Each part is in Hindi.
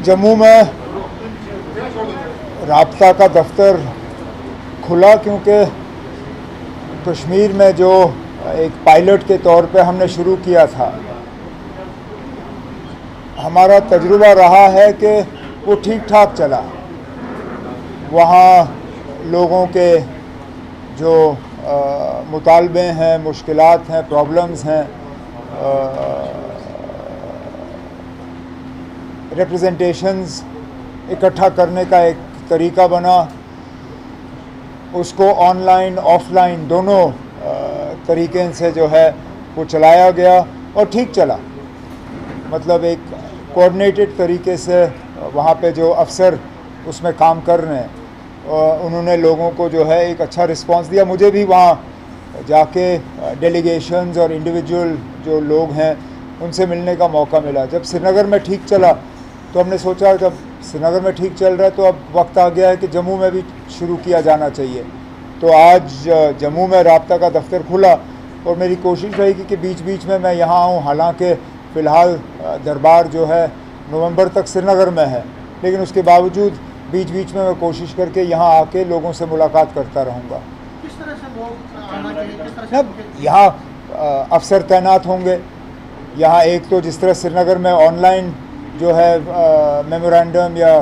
जम्मू में राब्ता का दफ्तर खुला क्योंकि कश्मीर में जो एक पायलट के तौर पे हमने शुरू किया था, हमारा तजुर्बा रहा है कि वो ठीक ठाक चला। वहाँ लोगों के जो मुतालबे हैं, मुश्किलात हैं, प्रॉब्लम्स हैं, रिप्रेजेंटेशंस इकट्ठा करने का एक तरीका बना। उसको ऑनलाइन ऑफलाइन दोनों तरीके से जो है वो चलाया गया और ठीक चला। मतलब एक कोऑर्डिनेटेड तरीके से वहाँ पे जो अफसर उसमें काम कर रहे हैं उन्होंने लोगों को जो है एक अच्छा रिस्पांस दिया। मुझे भी वहाँ जाके डेलीगेशंस और इंडिविजुअल जो लोग हैं उनसे मिलने का मौका मिला। जब श्रीनगर में ठीक चला तो हमने सोचा जब श्रीनगर में ठीक चल रहा है तो अब वक्त आ गया है कि जम्मू में भी शुरू किया जाना चाहिए। तो आज जम्मू में राब्ता का दफ्तर खुला और मेरी कोशिश रहेगी कि बीच बीच में मैं यहाँ आऊँ। हालांकि फ़िलहाल दरबार जो है नवंबर तक श्रीनगर में है, लेकिन उसके बावजूद बीच बीच में मैं कोशिश करके यहाँ आके लोगों से मुलाकात करता रहूँगा। किस तरह से लोग आना चाहिए, किस तरह से यहाँ अफसर तैनात होंगे। यहाँ एक तो जिस तरह श्रीनगर में ऑनलाइन जो है मेमोरेंडम या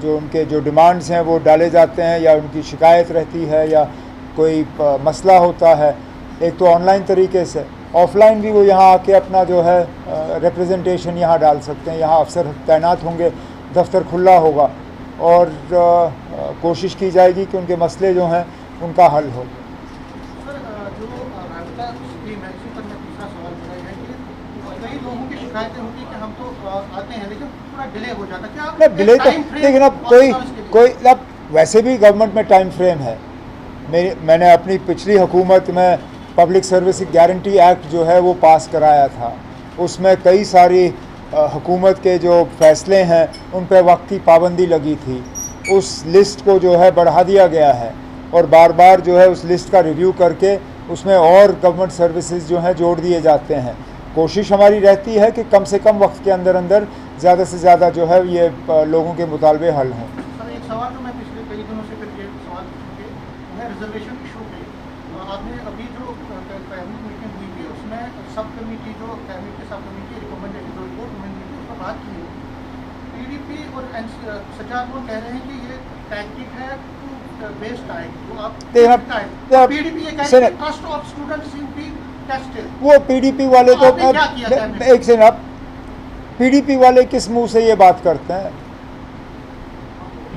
जो उनके जो डिमांड्स हैं वो डाले जाते हैं या उनकी शिकायत रहती है या कोई मसला होता है, एक तो ऑनलाइन तरीके से। ऑफलाइन भी वो यहाँ आके अपना जो है रिप्रेजेंटेशन यहाँ डाल सकते हैं। यहाँ अफसर तैनात होंगे, दफ्तर खुला होगा और कोशिश की जाएगी कि उनके मसले जो हैं उनका हल हो। सर, जो राब्ता स्कीम है, इसी पर मैं तीसरा सवाल मेरा है कि कई लोगों की शिकायतें होती कि हम तो आते हैं लेकिन पूरा डिले हो जाता है। क्या डिले तो लेकिन अब कोई अब वैसे भी गवर्नमेंट में टाइम फ्रेम है। मैंने अपनी पिछली हुकूमत में पब्लिक सर्विस गारंटी एक्ट जो है वो पास कराया था। उसमें कई सारी हुकूमत के जो फैसले हैं उन पर वक्त की पाबंदी लगी थी। उस लिस्ट को जो है बढ़ा दिया गया है और बार बार जो है उस लिस्ट का रिव्यू करके उसमें और गवर्नमेंट सर्विसेज जो हैं जोड़ दिए जाते हैं। कोशिश हमारी रहती है कि कम से कम वक्त के अंदर अंदर ज़्यादा से ज़्यादा जो है ये लोगों के मुतालबे हल हों। सर, एक सवाल जो मैं पिछले कई दिनों से फिर ये सवाल पूछूंगी वो है रिजर्वेशन इशू पे। आपने अभी जो कैबिनेट मीटिंग हुई थी उसमें सब कमेटी जो कैबिनेट की सब कमेटी रिकमेंडेड जो रिपोर्ट उन्होंने दी थी उस पर बात की है। पीडीपी और सज्जाद लोग कह रहे हैं कि ये टैक्टिक है टू वेस्ट टाइम। तो आप पीडीपी ये कह रहे हैं trust of students in be tested. वो पीडीपी वाले तो एक से आप पीडीपी वाले किस मुंह से ये बात करते हैं?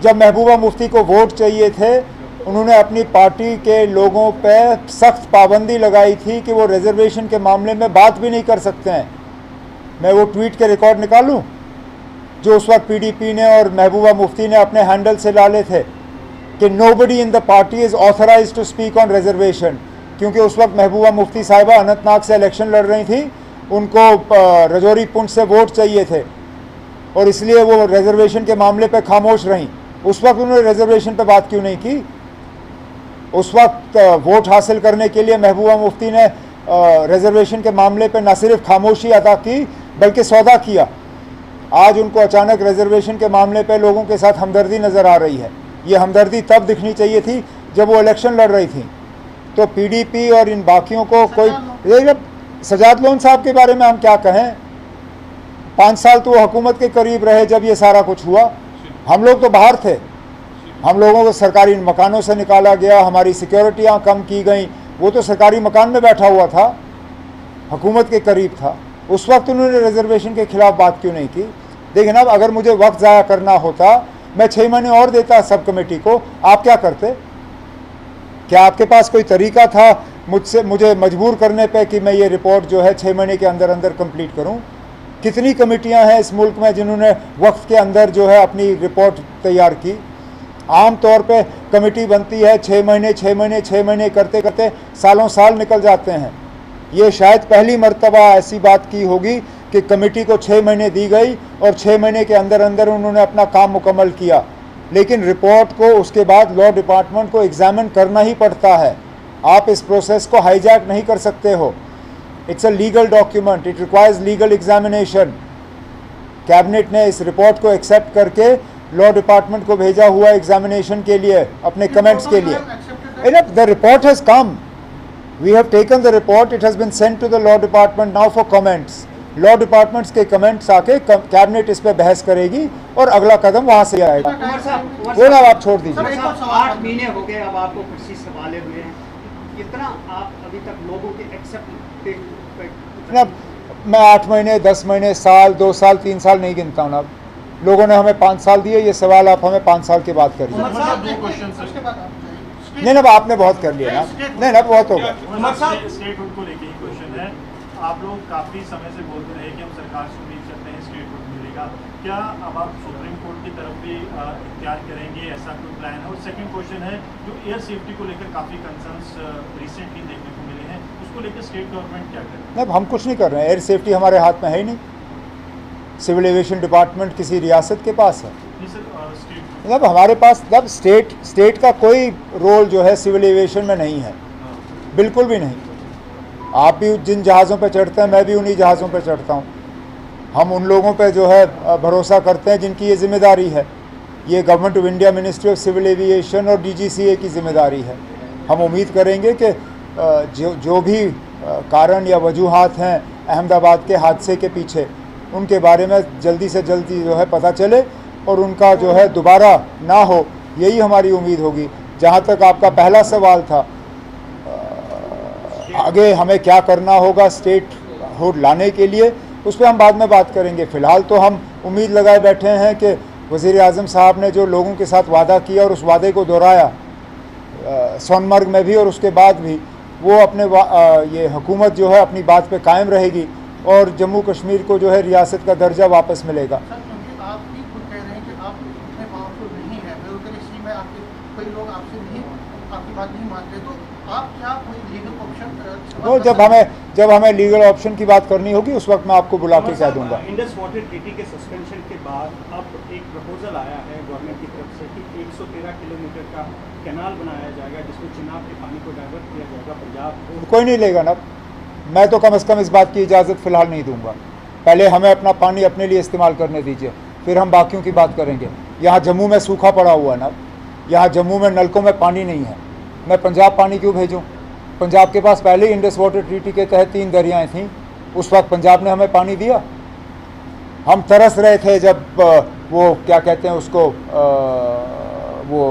जब महबूबा मुफ्ती को वोट चाहिए थे उन्होंने अपनी पार्टी के लोगों पे सख्त पाबंदी लगाई थी कि वो रिजर्वेशन के मामले में बात भी नहीं कर सकते हैं। मैं वो ट्वीट के रिकॉर्ड निकालूं जो उस वक्त पीडीपी ने और महबूबा मुफ्ती ने अपने हैंडल से डाले थे कि nobody in the party is authorised to speak on reservation. क्योंकि उस वक्त महबूबा मुफ्ती साहिबा अनंतनाग से इलेक्शन लड़ रही थी, उनको रजौरी पुंछ से वोट चाहिए थे और इसलिए वो रिजर्वेशन के मामले पे खामोश रहीं। उस वक्त उन्होंने रिजर्वेशन पे बात क्यों नहीं की? उस वक्त वोट हासिल करने के लिए महबूबा मुफ्ती ने रिजर्वेशन के मामले पे न सिर्फ खामोशी अदा की बल्कि सौदा किया। आज उनको अचानक रिजर्वेशन के मामले पे लोगों के साथ हमदर्दी नज़र आ रही है। ये हमदर्दी तब दिखनी चाहिए थी जब वो इलेक्शन लड़ रही थी। तो पीडीपी और इन बाकियों को कोई सजाद लोन साहब के बारे में हम क्या कहें? 5 साल तो वो हुकूमत के करीब रहे जब ये सारा कुछ हुआ। हम लोग तो बाहर थे, हम लोगों को सरकारी मकानों से निकाला गया, हमारी सिक्योरिटियाँ कम की गई। वो तो सरकारी मकान में बैठा हुआ था, हुकूमत के करीब था। उस वक्त उन्होंने रिजर्वेशन के खिलाफ बात क्यों नहीं की? देखिए ना, अगर मुझे वक्त ज़ाया करना होता मैं 6 महीने और देता सब कमेटी को। आप क्या करते? क्या आपके पास कोई तरीका था मुझे मजबूर करने पे कि मैं ये रिपोर्ट जो है 6 महीने के अंदर अंदर कंप्लीट करूं? कितनी कमेटियां हैं इस मुल्क में जिन्होंने वक्त के अंदर जो है अपनी रिपोर्ट तैयार की? आम तौर पे कमेटी बनती है 6 महीने 6 महीने 6 महीने करते करते सालों साल निकल जाते हैं। ये शायद पहली मर्तबा ऐसी बात की होगी कि कमेटी को 6 महीने दी गई और 6 महीने के अंदर अंदर उन्होंने अपना काम मुकम्मल किया। लेकिन रिपोर्ट को उसके बाद लॉ डिपार्टमेंट को एग्जामिन करना ही पड़ता है। आप इस प्रोसेस को हाईजैक नहीं कर सकते हो। It's a legal document, it requires legal examination. Cabinet ने इस रिपोर्ट को एक्सेप्ट करके लॉ डिपार्टमेंट को भेजा हुआ एग्जामिनेशन के लिए, अपने कमेंट्स के लिए। The report has come, we have taken the report, it has been sent to the law department now for comments. Law departments के कमेंट्स आके कैबिनेट इस पे बहस करेगी और अगला कदम वहाँ से आएगा। वो ना आप छोड़ दीजिए। 8 महीने हो गए अब आपको कृषि संभाले हुए हैं, कितना आप अभी तक लोगों के एक्सेप्ट ना, मैं 8 महीने, 10 महीने, साल, 2 साल, 3 साल नहीं गिनता हूँ ना। लोगों ने हमें 5 साल दिए, ये सवाल आप हमें 5 साल के बाद करिए। नहीं ना, आपने बहुत कर लिया ना, नहीं ना, बहुत होगा। स्टेटहुड को लेके ही क्वेश्चन है, आप लोग काफी समय से बोलते रहे कि हम सरकार से उम्मीद करते हैं स्टेटहुड मिलेगा, क्या अब आप सुप्रीम कोर्ट की तरफ भी इख्तियार करेंगे, ऐसा कोई प्लान है? और सेकंड क्वेश्चन है, जो एयर सेफ्टी को लेकर काफी कंसर्न्स रिसेंटली देखने को मिले हैं, उसको लेकर स्टेट गवर्नमेंट क्या करे? नहीं, हम कुछ नहीं कर रहे हैं, एयर सेफ्टी हमारे हाथ में है ही नहीं। सिविल एविएशन डिपार्टमेंट किसी रियासत के पास है। नहीं सर, स्टेट मतलब हमारे पास मतलब स्टेट का कोई रोल जो है सिविल एविएशन में नहीं है, बिल्कुल भी नहीं। आप भी जिन जहाज़ों पे चढ़ते हैं, मैं भी उन्हीं जहाज़ों पे चढ़ता हूँ। हम उन लोगों पे जो है भरोसा करते हैं जिनकी ये जिम्मेदारी है। ये government of India, ministry of civil aviation और DGCA की जिम्मेदारी है। हम उम्मीद करेंगे कि जो भी कारण या वजूहात हैं अहमदाबाद के हादसे के पीछे, उनके बारे में जल्दी से जल्दी जो है पता चले और उनका जो है दोबारा ना हो, यही हमारी उम्मीद होगी। जहाँ तक आपका पहला सवाल था, आगे हमें क्या करना होगा स्टेट हुड लाने के लिए, उस पर हम बाद में बात करेंगे। फ़िलहाल तो हम उम्मीद लगाए बैठे हैं कि वज़ीर आज़म साहब ने जो लोगों के साथ वादा किया और उस वादे को दोहराया सोनमर्ग में भी और उसके बाद भी, वो अपने ये हुकूमत जो है अपनी बात पे कायम रहेगी और जम्मू कश्मीर को जो है रियासत का दर्जा वापस मिलेगा। सर, क्योंकि आप भी खुद कह रहे हैं कि आप इतने पावरफुल नहीं हैं, ब्यूरोक्रेसी में आपके कई लोग आपसे नहीं, आपकी बात नहीं मानते, तो आप क्या कोई लीगल ऑप्शन? तो जब हमें लीगल ऑप्शन की बात करनी होगी उस वक्त मैं आपको बुला के कह दूंगा। इंडस वाटर ट्रीटी के सस्पेंशन के बाद अब एक प्रपोजल आया है गवर्नमेंट की तरफ से कि 113 किलोमीटर का कैनाल बनाया जाएगा जिसमें चिनाब के पानी को डाइवर्ट किया जाएगा पंजाब को। कोई नहीं लेगा ना, मैं तो कम से कम इस बात की इजाज़त फ़िलहाल नहीं दूंगा। पहले हमें अपना पानी अपने लिए इस्तेमाल करने दीजिए, फिर हम बाकियों की बात करेंगे। यहाँ जम्मू में सूखा पड़ा हुआ है ना, यहाँ जम्मू में नलकों में पानी नहीं है, मैं पंजाब पानी क्यों भेजूँ? पंजाब के पास पहले ही इंडस वाटर ट्रीटी के तहत 3 दरियाएँ थीं, उस वक्त पंजाब ने हमें पानी दिया। हम तरस रहे थे जब वो क्या कहते हैं उसको, वो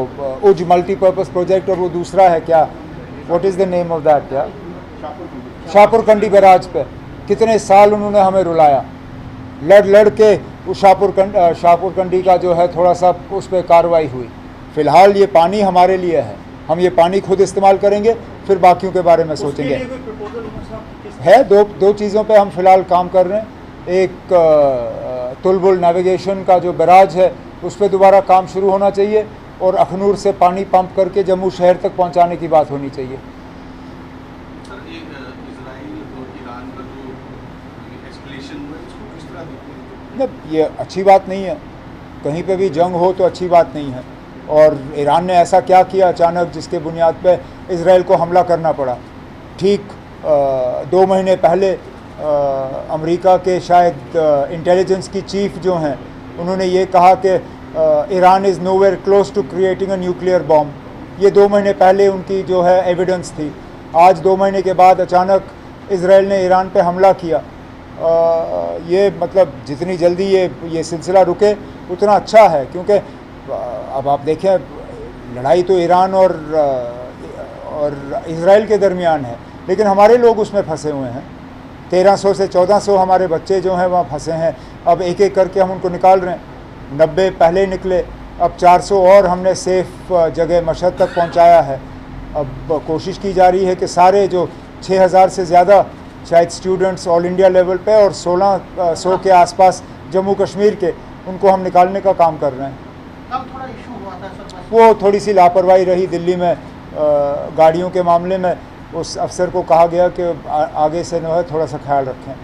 उज मल्टीपर्पज़ प्रोजेक्ट और वो दूसरा है क्या, what is the name of that, क्या शाहपुर कंडी बैराज पे कितने साल उन्होंने हमें रुलाया। लड़ के उस शाहपुर कंडी का जो है थोड़ा सा उस पर कार्रवाई हुई। फ़िलहाल ये पानी हमारे लिए है, हम ये पानी खुद इस्तेमाल करेंगे, फिर बाकियों के बारे में सोचेंगे। है दो चीज़ों पे हम फ़िलहाल काम कर रहे हैं। एक तुलबुल नेविगेशन का जो बैराज है उस पर दोबारा काम शुरू होना चाहिए और अखनूर से पानी पंप करके जम्मू शहर तक पहुंचाने की बात होनी चाहिए। सर, इजराइल और ईरान का जो एस्केलेशन हुआ है, इसको किस तरह देखते हैं? ये अच्छी बात नहीं है, कहीं पे भी जंग हो तो अच्छी बात नहीं है। और ईरान ने ऐसा क्या किया अचानक जिसके बुनियाद पे इजराइल को हमला करना पड़ा? ठीक 2 महीने पहले अमेरिका के शायद इंटेलिजेंस की चीफ जो हैं, उन्होंने ये कहा कि Iran is nowhere close to creating a nuclear bomb. ये 2 महीने पहले उनकी जो है एविडेंस थी। आज 2 महीने के बाद अचानक इजराइल ने ईरान पे हमला किया। ये मतलब जितनी जल्दी ये सिलसिला रुके उतना अच्छा है, क्योंकि अब आप देखें लड़ाई तो ईरान और इजराइल के दरमियान है, लेकिन हमारे लोग उसमें फंसे हुए हैं। 1300 से 1400 हमारे बच्चे जो हैं वहाँ फंसे हैं। अब एक एक करके हम उनको निकाल रहे हैं। 90 पहले निकले, अब 400 और हमने सेफ जगह मशहद तक पहुँचाया है। अब कोशिश की जा रही है कि सारे जो 6000 से ज़्यादा शायद स्टूडेंट्स ऑल इंडिया लेवल पे और 1600 के आसपास जम्मू कश्मीर के, उनको हम निकालने का काम कर रहे हैं। कल थोड़ा इशू हुआ था सर, वो थोड़ी सी लापरवाही रही दिल्ली में गाड़ियों के मामले में। उस अफसर को कहा गया कि आगे से जो है थोड़ा सा ख्याल रखें।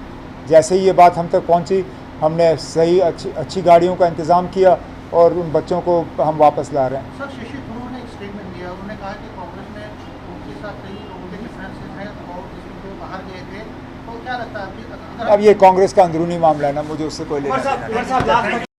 जैसे ही ये बात हम तक पहुंची, हमने सही अच्छी गाड़ियों का इंतज़ाम किया और उन बच्चों को हम वापस ला रहे हैं। सर, शशि थरूर ने एक स्टेटमेंट दिया, उन्होंने कहा कि कांग्रेस में उनके साथ कई लोगों के डिफरेंसेस हैं और इसमें बाहर गए थे, तो क्या लगता है अब ये कांग्रेस का अंदरूनी मामला है ना, मुझे उससे कोई लेना देना नहीं।